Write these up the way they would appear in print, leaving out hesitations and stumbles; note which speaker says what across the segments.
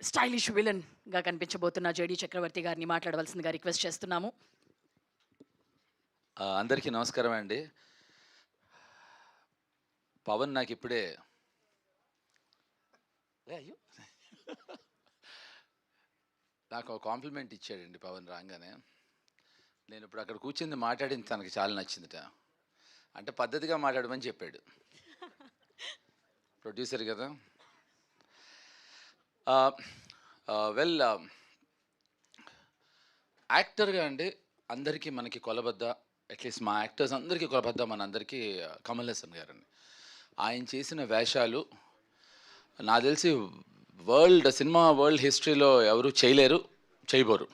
Speaker 1: Stylish విలన్గా కనిపించబోతున్న JD చక్రవర్తి గారిని మాట్లాడవలసిందిగా రిక్వెస్ట్ చేస్తున్నాము.
Speaker 2: అందరికీ నమస్కారం అండి. పవన్ నాకు ఇప్పుడే అయ్యో నాకు ఒక కాంప్లిమెంట్ ఇచ్చాడండి పవన్ రాగానే. నేను ఇప్పుడు అక్కడ కూర్చుంది మాట్లాడింది తనకి చాలా నచ్చిందిట. అంటే పద్ధతిగా మాట్లాడమని చెప్పాడు ప్రొడ్యూసర్ కదా. వెల్, యాక్టర్గా అండి అందరికీ మనకి కొలబద్ద, అట్లీస్ట్ మా యాక్టర్స్ అందరికీ కొలబద్ద మన అందరికీ కమల్ హాసన్ గారండి. ఆయన చేసిన వేషాలు నాకు తెలిసి సినిమా వరల్డ్ హిస్టరీలో ఎవరు చేయలేరు, చేయబోరు.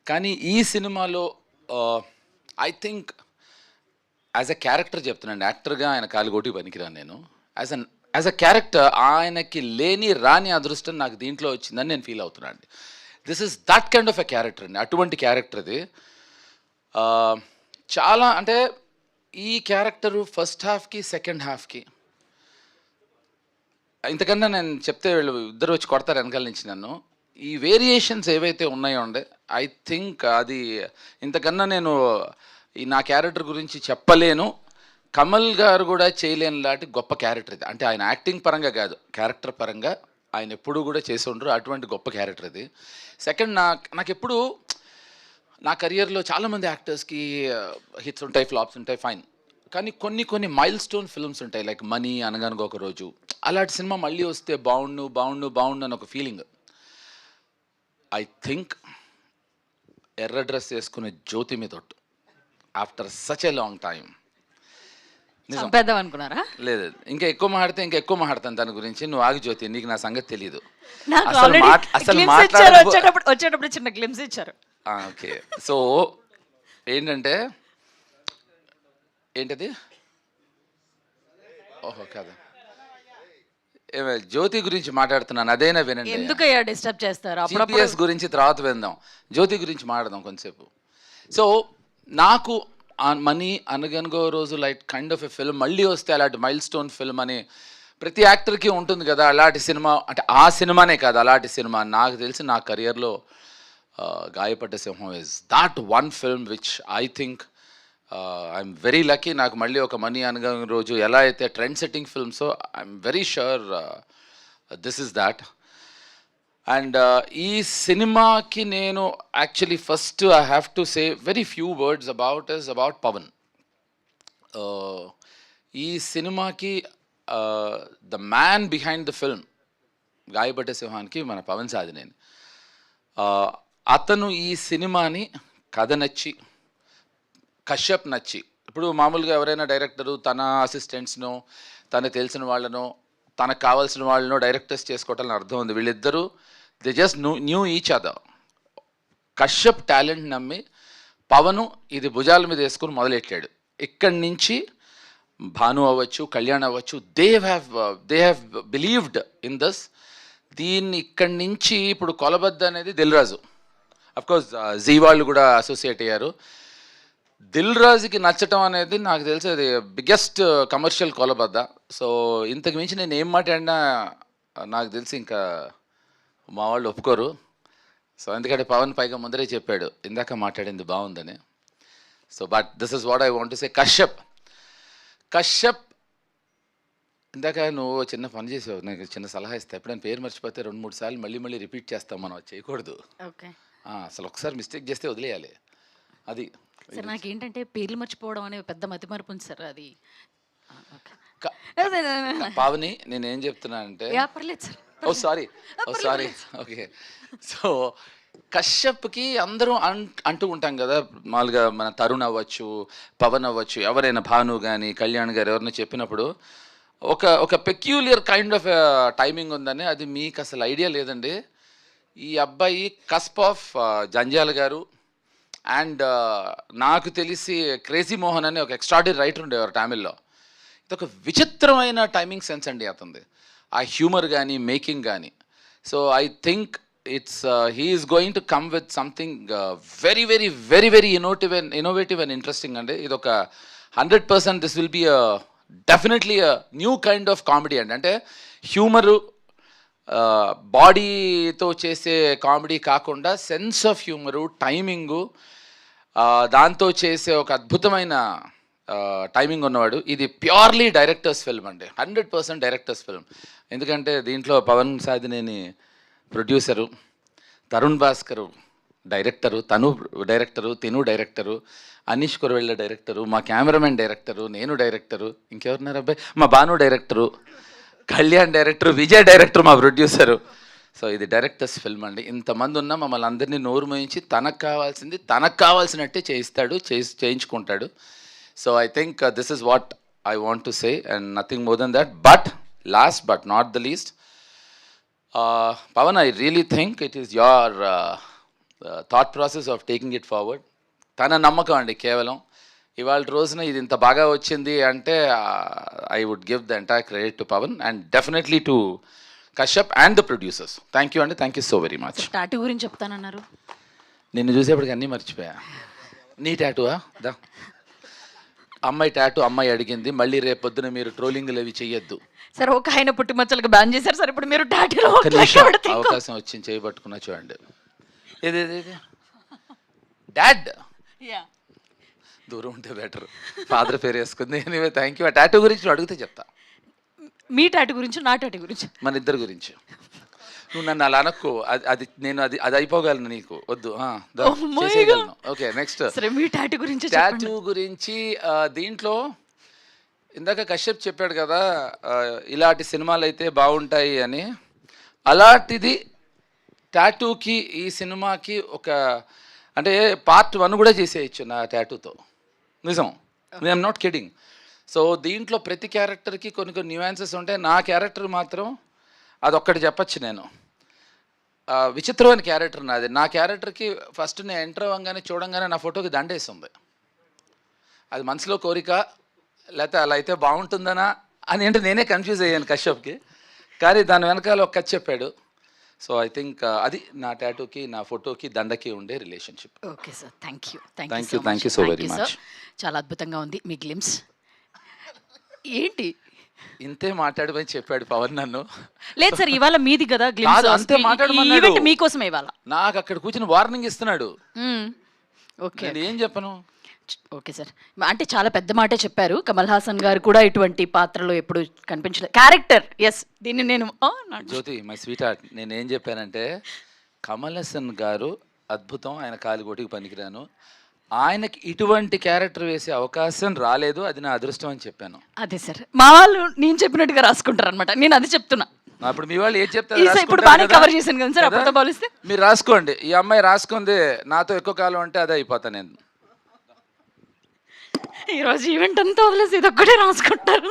Speaker 2: కానీ ఈ సినిమాలో I think as a character చెప్తున్నాను, యాక్టర్గా ఆయన కాలుగోటి పనికిరాను నేను. యాజ్ అ క్యారెక్టర్ ఆయనకి లేని రాని అదృష్టం నాకు దీంట్లో వచ్చిందని నేను ఫీల్ అవుతున్నాను అండి. This is that kind of a character అండి. అటువంటి క్యారెక్టర్ ఇది. చాలా అంటే ఈ క్యారెక్టరు ఫస్ట్ హాఫ్కి సెకండ్ హాఫ్కి ఇంతకన్నా నేను చెప్తే వీళ్ళు ఇద్దరు వచ్చి కొడతారు వెనకాల నుంచి నన్ను. ఈ వేరియేషన్స్ ఏవైతే ఉన్నాయో అండి, ఐ థింక్ అది ఇంతకన్నా నేను నా క్యారెక్టర్ గురించి చెప్పలేను. కమల్ గారు కూడా చేయలేని లాంటి గొప్ప క్యారెక్టర్ ఇది. అంటే ఆయన యాక్టింగ్ పరంగా కాదు, క్యారెక్టర్ పరంగా ఆయన ఎప్పుడూ కూడా చేసి ఉండరు. అటువంటి గొప్ప క్యారెక్టర్ ఇది. సెకండ్, నాకు ఎప్పుడు నా కెరియర్లో చాలామంది యాక్టర్స్కి హిట్స్ ఉంటాయి, ఫ్లాప్స్ ఉంటాయి, ఫైన్. కానీ కొన్ని మైల్ స్టోన్ ఫిల్మ్స్ ఉంటాయి, లైక్ మనీ, అనగనగా ఒక రోజు. అలాంటి సినిమా మళ్ళీ వస్తే బాగుండు అని ఒక ఫీలింగ్. ఐ థింక్ ఎర్ర డ్రెస్ వేసుకునే జ్యోతి మీద తొట్టు after such a long time.
Speaker 1: చంపేద్దాం అనుకున్నారా?
Speaker 2: లేదు, ఇంకా ఎక్కువ మాట్లాడతాను దాని గురించి. నువ్వు ఆగి జ్యోతి, నీకు నా సంగతి తెలీదు.
Speaker 1: వచ్చేటప్పుడు చిన్న గ్లిమ్స్ ఇచ్చారు.
Speaker 2: ఓకే, సో ఏంటంటే ఏంటది? ఓహో కాదు, జ్యోతి గురించి మాట్లాడుతున్నాను, అదేనా వినండి.
Speaker 1: ఎందుకయ్యా డిస్టర్బ్ చేస్తారు?
Speaker 2: GPS గురించి తర్వాత విందాం, జ్యోతి గురించి మాట్లాడదాం కొంతసేపు. సో నాకు మనీ, అనగనగో రోజు like kind of a film మళ్ళీ వస్తే అలాంటి మైల్ స్టోన్ ఫిల్మ్ అని ప్రతి యాక్టర్కి ఉంటుంది కదా. అలాంటి సినిమా అంటే ఆ సినిమానే కాదు, అలాంటి సినిమా నాకు తెలిసి నా కెరియర్లో గాయపడ్డ సింహం is that one film which I think I'm very lucky. నాకు మళ్ళీ ఒక మనీ, అనగనగో రోజు ఎలా అయితే ట్రెండ్ సెట్టింగ్ ఫిల్మ్సో, I'm very sure this is that. And ఈ సినిమాకి నేను actually first I have to say very few words about Pavan. ఈ సినిమాకి the man behind the film గాయపడ్డ సింహానికి మన పవన్ సాధినేని. అతను ఈ సినిమాని కథ నచ్చి, కశ్యప్ నచ్చి, ఇప్పుడు మామూలుగా ఎవరైనా డైరెక్టరు తన అసిస్టెంట్స్నో, తనకు తెలిసిన వాళ్ళనో, తనకు కావాల్సిన వాళ్ళనో డైరెక్టర్స్ చేసుకోవటానికి అర్థం ఉంది. వీళ్ళిద్దరూ they just new each other. Kashyap talent నమ్మి పవను ఇది భుజాల మీద వేసుకుని మొదలెట్టాడు. ఇక్కడి నుంచి భాను అవ్వచ్చు, కళ్యాణ్ అవ్వచ్చు, they have believed in this. దీన్ని ఇక్కడి నుంచి ఇప్పుడు కొలబద్ద అనేది దిల్ రాజు, అఫ్కోర్స్ జీ వాళ్ళు కూడా అసోసియేట్ అయ్యారు. దిల్ రాజుకి నచ్చటం అనేది నాకు తెలిసి అది బిగ్గెస్ట్ కమర్షియల్ కొలబద్ద. సో ఇంతకు మించి నేను ఏం మాట్లాడినా నాకు తెలిసి ఇంకా మా వాళ్ళు ఒప్పుకోరు. సో ఎందుకంటే పవన్ పైగా ముందరే చెప్పాడు ఇందాక మాట్లాడింది బాగుందని. So but this is what I want to సే. కశ్యప్ ఇందాక నువ్వు చిన్న పని చేసావు, నాకు చిన్న సలహా ఇస్తా. ఎప్పుడైనా పేరు మర్చిపోతే 2-3 సార్లు మళ్ళీ రిపీట్ చేస్తాం, మనం అది చేయకూడదు. అసలు ఒకసారి మిస్టేక్ చేస్తే వదిలేయాలి. అది
Speaker 1: సార్ నాకేంటంటే పేర్లు మర్చిపోవడం అనే పెద్ద మతిమరుపు ఉంది సార్. అది
Speaker 2: పావని నేనేం చెప్తున్నా అంటే, ఓ సారీ ఓకే. సో కశ్యప్కి అందరూ అంటూ ఉంటాం కదా, మామూలుగా మన తరుణ్ అవ్వచ్చు, పవన్ అవ్వచ్చు, ఎవరైనా భాను కానీ కళ్యాణ్ గారు ఎవరైనా చెప్పినప్పుడు ఒక పెక్యూలియర్ కైండ్ ఆఫ్ టైమింగ్ ఉందని. అది మీకు అసలు ఐడియా లేదండి. ఈ అబ్బాయి కస్ప్ ఆఫ్ జంజాల గారు అండ్ నాకు తెలిసి క్రేజీ మోహన్ అని ఒక ఎక్స్ట్రాడినరీ రైటర్ ఉండేవారు తమిళ్లో. ఇదొక విచిత్రమైన టైమింగ్ సెన్స్ అండి అతనిది, ఆ హ్యూమర్ కానీ మేకింగ్ కానీ. So I think he is going to come with something very innovative and interesting అండి. ఇది ఒక 100% this will be definitely a new kind of comedy అండి. అంటే హ్యూమరు బాడీతో చేసే కామెడీ కాకుండా సెన్స్ ఆఫ్ హ్యూమరు, టైమింగు, దాంతో చేసే ఒక అద్భుతమైన టైమింగ్ ఉన్నవాడు. ఇది ప్యూర్లీ డైరెక్టర్స్ ఫిల్మ్ అండి, 100% డైరెక్టర్స్ ఫిల్మ్. ఎందుకంటే దీంట్లో పవన్ సాధినేని ప్రొడ్యూసరు, తరుణ్ భాస్కరు డైరెక్టరు, తను డైరెక్టరు, తిను డైరెక్టరు, అనీష్ కురవెళ్ళ డైరెక్టరు, మా కెమెరామెన్ డైరెక్టరు, నేను డైరెక్టరు, ఇంకెవరున్నారు అబ్బాయి, మా Bhanu director, Kalyan director, Vijay director, మా ప్రొడ్యూసరు. సో ఇది డైరెక్టర్స్ ఫిల్మ్ అండి. ఇంతమంది ఉన్నా మమ్మల్ని అందరినీ నోరు మోయించి తనకు కావాల్సినట్టే చేయిస్తాడు, చేయించుకుంటాడు. So I think this is what I want to say and nothing more than that. But last but not the least, Pavan, I really think it is your thought process of taking it forward. తన నమ్మకం అండి కేవలం. ఇవాళ రోజున ఇది ఇంత బాగా వచ్చింది అంటే I would give the entire credit to Pavan and definitely to Kashyap and the producers. Thank you అండి, thank you so very much.
Speaker 1: Tattoo గురించి చెప్తానన్నారు.
Speaker 2: నిన్ను చూసేప్పటికి అన్నీ మర్చిపోయా. నీ టాటూవా? దా, అమ్మాయి టాటూ అమ్మాయి అడిగింది. మళ్ళీ రేపు పొద్దున మీరు ట్రోలింగ్లు అవి చెయ్యొద్దు.
Speaker 1: సార్ ఒక ఆయన పుట్టుమచ్చలకు బ్యాన్ చేశారు సార్, ఇప్పుడు మీరు టాటూలో
Speaker 2: అవకాశం వచ్చింది చేయబట్టుకున్నా చూడండి. ఏది డాడ్ దూరం ఉంటే బెటర్, ఫాదర్ పేరు వేసుకుంది. Anyway thank you. ఆ టాటూ గురించి నువ్వు అడిగితే చెప్తా.
Speaker 1: మీ టాటూ గురించి, నా టాటూ గురించి,
Speaker 2: మన ఇద్దరి గురించి. నువ్వు నన్ను అలా అనక్కు, అది నేను అది అయిపోగలను, నీకు వద్దు. చేసేయగలను. ఓకే, నెక్స్ట్
Speaker 1: మీ టాటూ గురించి.
Speaker 2: టాటూ గురించి దీంట్లో ఇందాక కశ్యప్ చెప్పాడు కదా, ఇలాంటి సినిమాలు అయితే బాగుంటాయి అని. అలాంటిది టాటూకి, ఈ సినిమాకి ఒక అంటే పార్ట్ 1 కూడా చేసేయచ్చు నా టాటూతో. నిజం, ఐఎమ్ నాట్ కిడింగ్. సో దీంట్లో ప్రతి క్యారెక్టర్కి కొన్ని న్యూయాన్సెస్ ఉంటాయి. నా క్యారెక్టర్ మాత్రం అదొక్కటి చెప్పచ్చు. నేను విచిత్రమైన క్యారెక్టర్ నాది. నా క్యారెక్టర్కి ఫస్ట్ నేను ఎంటర్ అవ్వగానే చూడంగానే నా ఫోటోకి దండేస్తుంది. అది మనసులో కోరిక, లేకపోతే అలా అయితే బాగుంటుందనా అని అంటే నేనే కన్ఫ్యూజ్ అయ్యాను కశ్యప్కి. కానీ దాని వెనకాల ఒక కథ చెప్పాడు. సో ఐ థింక్ అది నా టాటూకి, నా ఫోటోకి, దండకి ఉండే relationship.
Speaker 1: Okay sir, thank you
Speaker 2: so very much.
Speaker 1: చాలా అద్భుతంగా ఉంది మీ గ్లిమ్స్. ఏంటి
Speaker 2: ఇంతే మాట్లాడమని చెప్పాడు పవన్ నన్ను.
Speaker 1: లేదు సార్, ఇవాళ మీది కదా గ్లిమ్స్,
Speaker 2: అంతే మాట్లాడమన్నాడు.
Speaker 1: మీకోసమే ఇవాళ.
Speaker 2: నాకు అక్కడ కూర్చొని వార్నింగ్ ఇస్తున్నాడు.
Speaker 1: ఓకే,
Speaker 2: ఏం చెప్పను.
Speaker 1: ఓకే సార్, అంటే చాలా పెద్ద మాటే చెప్పారు. కమల్ హాసన్ గారు కూడా ఇటువంటి పాత్రలో ఎప్పుడు కనిపించలేదు. క్యారెక్టర్, ఎస్, దీన్ని నేను
Speaker 2: జ్యోతి మై స్వీట్ హార్ట్, నేను ఏం చెప్పానంటే కమల్ హాసన్ గారు అద్భుతం, ఆయన కాలిగోటికి పనికిరాను, ఆయనకి ఇటువంటి క్యారెక్టర్ వేసే అవకాశం రాలేదు, అది నా అదృష్టం అని చెప్పాను.
Speaker 1: అదే సార్, మా వాళ్ళు నేను చెప్పినట్టుగా రాసుకుంటారు అనమాట, నేను అది చెప్తున్నా.
Speaker 2: అప్పుడు మీ వాళ్ళు ఏం చెప్తారు?
Speaker 1: ఇప్పుడు బాగానే కవర్ చేశాను కదా సార్, అప్పుడుతో పోలిస్తే.
Speaker 2: మీరు రాసుకోండి, ఈ అమ్మాయి రాసుకుంది నాతో ఎక్కువ కాలం అంటే అదే అయిపోతా నేను.
Speaker 1: ఈరోజు ఈవెంట్ అంతా వదిలేసి ఇది ఒక్కటే రాసుకుంటారు.